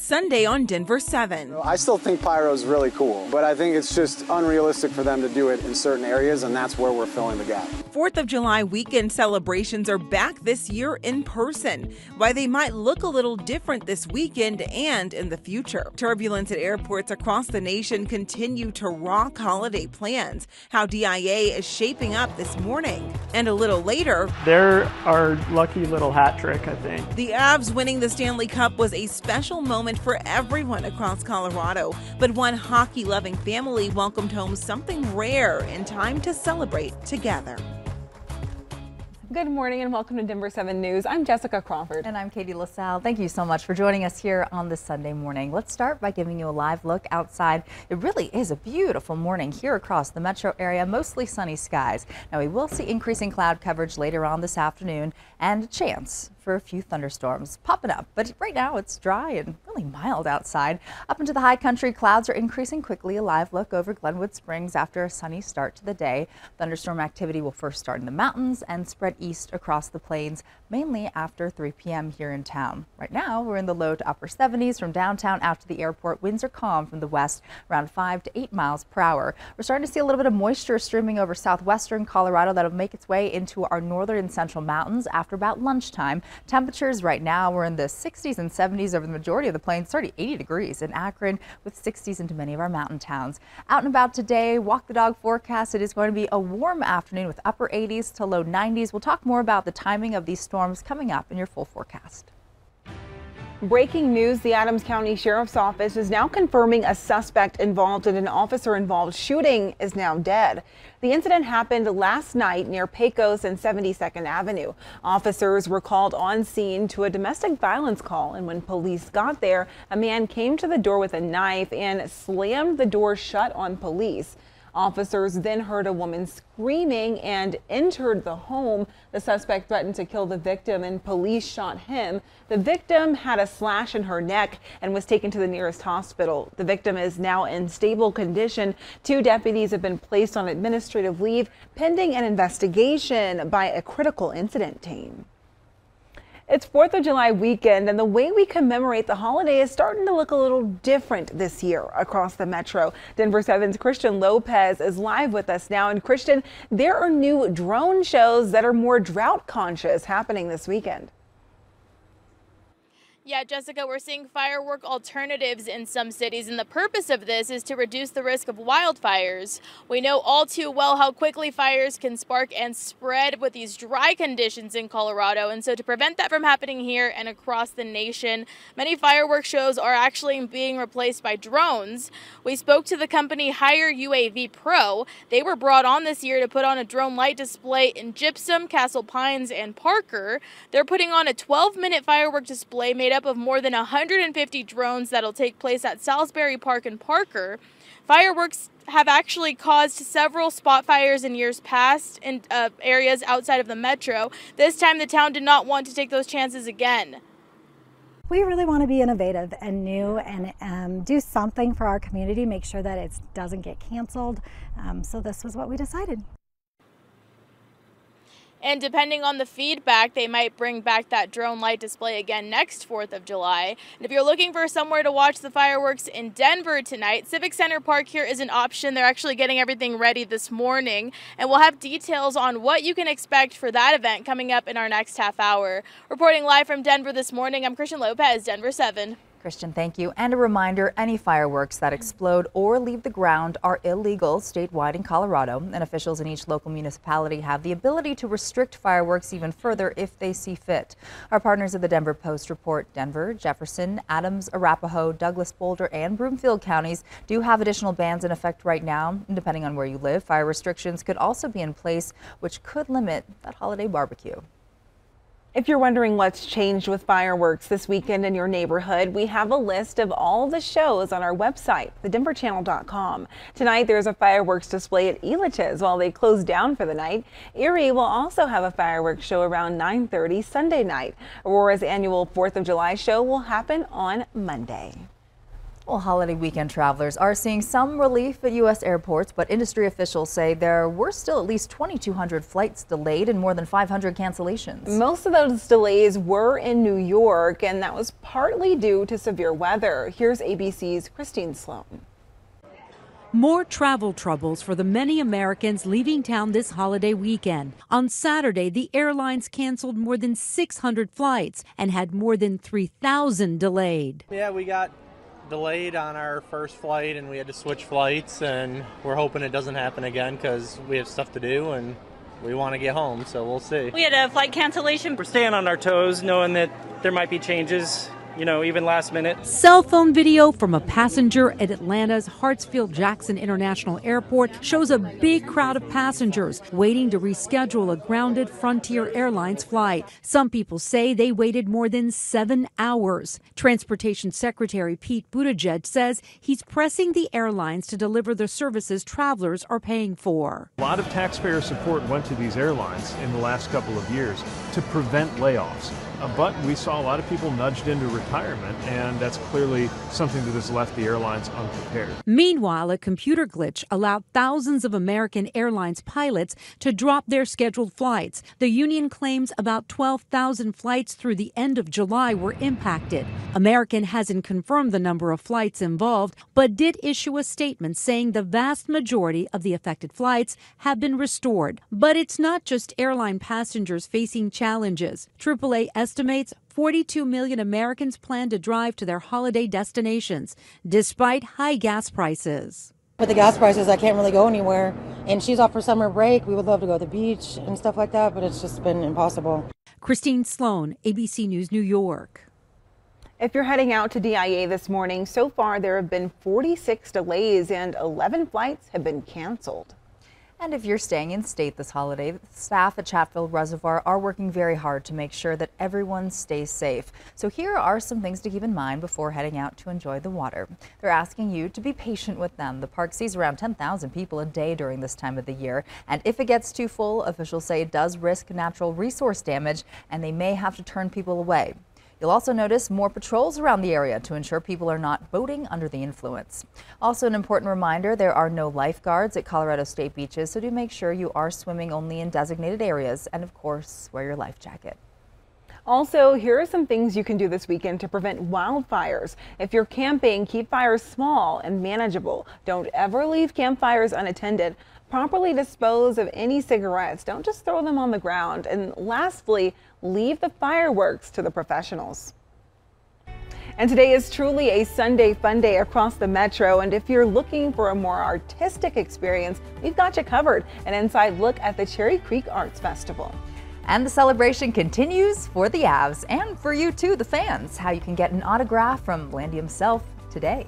Sunday on Denver 7. I still think pyro is really cool, but I think it's just unrealistic for them to do it in certain areas, and that's where we're filling the gap. 4th of July weekend celebrations are back this year in person. Why they might look a little different this weekend and in the future. Turbulence at airports across the nation continue to rock holiday plans. How DIA is shaping up this morning. And a little later, they're our lucky little hat trick, I think. The Avs winning the Stanley Cup was a special moment for everyone across Colorado. But one hockey-loving family welcomed home something rare in time to celebrate together. Good morning and welcome to Denver 7 News. I'm Jessica Crawford. And I'm Katie LaSalle. Thank you so much for joining us here on this Sunday morning. Let's start by giving you a live look outside. It really is a beautiful morning here across the metro area, mostly sunny skies. Now we will see increasing cloud coverage later on this afternoon and a chance for a few thunderstorms popping up. But right now it's dry and really mild outside. Up into the high country, clouds are increasing quickly. A live look over Glenwood Springs after a sunny start to the day. Thunderstorm activity will first start in the mountains and spread east across the plains, mainly after 3 p.m. here in town. Right now we're in the low to upper 70s from downtown out to the airport. Winds are calm from the west, around 5 to 8 miles per hour. We're starting to see a little bit of moisture streaming over southwestern Colorado that'll make its way into our northern and central mountains after about lunchtime. Temperatures right now we're in the 60s and 70s over the majority of the plains. It's already 80 degrees in Akron with 60s into many of our mountain towns. Out and about today, walk the dog forecast. It is going to be a warm afternoon with upper 80s to low 90s. We'll talk more about the timing of these storms coming up in your full forecast. Breaking news, the Adams County Sheriff's Office is now confirming a suspect involved in an officer-involved shooting is now dead. The incident happened last night near Pecos and 72nd Avenue. Officers were called on scene to a domestic violence call, and when police got there, a man came to the door with a knife and slammed the door shut on police. Officers then heard a woman screaming and entered the home. The suspect threatened to kill the victim and police shot him. The victim had a slash in her neck and was taken to the nearest hospital. The victim is now in stable condition. 2 deputies have been placed on administrative leave pending an investigation by a critical incident team. It's 4th of July weekend, and the way we commemorate the holiday is starting to look a little different this year across the metro. Denver 7's Christian Lopez is live with us now. And Christian, there are new drone shows that are more drought conscious happening this weekend. Yeah, Jessica, we're seeing firework alternatives in some cities, and the purpose of this is to reduce the risk of wildfires. We know all too well how quickly fires can spark and spread with these dry conditions in Colorado, and so to prevent that from happening here and across the nation, many fireworks shows are actually being replaced by drones. We spoke to the company Hire UAV Pro. They were brought on this year to put on a drone light display in Gypsum, Castle Pines, and Parker. They're putting on a 12-minute firework display made up of more than 150 drones that'll take place at Salisbury Park and Parker. Fireworks have actually caused several spot fires in years past in areas outside of the metro. This time the town did not want to take those chances again. We really want to be innovative and new and do something for our community, make sure that it doesn't get canceled. So this was what we decided. And depending on the feedback, they might bring back that drone light display again next 4th of July. And if you're looking for somewhere to watch the fireworks in Denver tonight, Civic Center Park here is an option. They're actually getting everything ready this morning. And we'll have details on what you can expect for that event coming up in our next half hour. Reporting live from Denver this morning, I'm Christian Lopez, Denver 7. Christian, thank you. And a reminder, any fireworks that explode or leave the ground are illegal statewide in Colorado, and officials in each local municipality have the ability to restrict fireworks even further if they see fit. Our partners at the Denver Post report Denver, Jefferson, Adams, Arapahoe, Douglas, Boulder, and Broomfield counties do have additional bans in effect right now. And depending on where you live, fire restrictions could also be in place, which could limit that holiday barbecue. If you're wondering what's changed with fireworks this weekend in your neighborhood, we have a list of all the shows on our website, thedenverchannel.com. Tonight, there's a fireworks display at Elitch's while they close down for the night. Erie will also have a fireworks show around 9:30 Sunday night. Aurora's annual 4th of July show will happen on Monday. Well, holiday weekend travelers are seeing some relief at U.S. airports, but industry officials say there were still at least 2,200 flights delayed and more than 500 cancellations. Most of those delays were in New York, and that was partly due to severe weather. Here's ABC's Christine Sloan. More travel troubles for the many Americans leaving town this holiday weekend. On Saturday, the airlines canceled more than 600 flights and had more than 3,000 delayed. Yeah, we got delayed on our first flight and we had to switch flights, and we're hoping it doesn't happen again because we have stuff to do and we want to get home, so we'll see. We had a flight cancellation. We're staying on our toes, knowing that there might be changes, even last minute. Cell phone video from a passenger at Atlanta's Hartsfield-Jackson International Airport shows a big crowd of passengers waiting to reschedule a grounded Frontier Airlines flight. Some people say they waited more than 7 hours. Transportation Secretary Pete Buttigieg says he's pressing the airlines to deliver the services travelers are paying for. A lot of taxpayer support went to these airlines in the last couple of years to prevent layoffs. But we saw a lot of people nudged into retirement, and that's clearly something that has left the airlines unprepared. Meanwhile, a computer glitch allowed thousands of American Airlines pilots to drop their scheduled flights. The union claims about 12,000 flights through the end of July were impacted. American hasn't confirmed the number of flights involved, but did issue a statement saying the vast majority of the affected flights have been restored. But it's not just airline passengers facing challenges. AAA estimates 42 million Americans plan to drive to their holiday destinations, despite high gas prices. With the gas prices, I can't really go anywhere. And she's off for summer break. We would love to go to the beach and stuff like that, but it's just been impossible. Christine Sloan, ABC News, New York. If you're heading out to DIA this morning, so far there have been 46 delays and 11 flights have been canceled. And if you're staying in state this holiday, the staff at Chatfield Reservoir are working very hard to make sure that everyone stays safe. So here are some things to keep in mind before heading out to enjoy the water. They're asking you to be patient with them. The park sees around 10,000 people a day during this time of the year. And if it gets too full, officials say it does risk natural resource damage and they may have to turn people away. You'll also notice more patrols around the area to ensure people are not boating under the influence. Also, an important reminder, there are no lifeguards at Colorado State beaches, so do make sure you are swimming only in designated areas and, of course, wear your life jacket. Also, here are some things you can do this weekend to prevent wildfires. If you're camping, keep fires small and manageable. Don't ever leave campfires unattended. Properly dispose of any cigarettes. Don't just throw them on the ground. And lastly, leave the fireworks to the professionals. And today is truly a Sunday fun day across the metro. And if you're looking for a more artistic experience, we've got you covered. An inside look at the Cherry Creek Arts Festival. And the celebration continues for the Avs and for you too, the fans. How you can get an autograph from Landy himself today.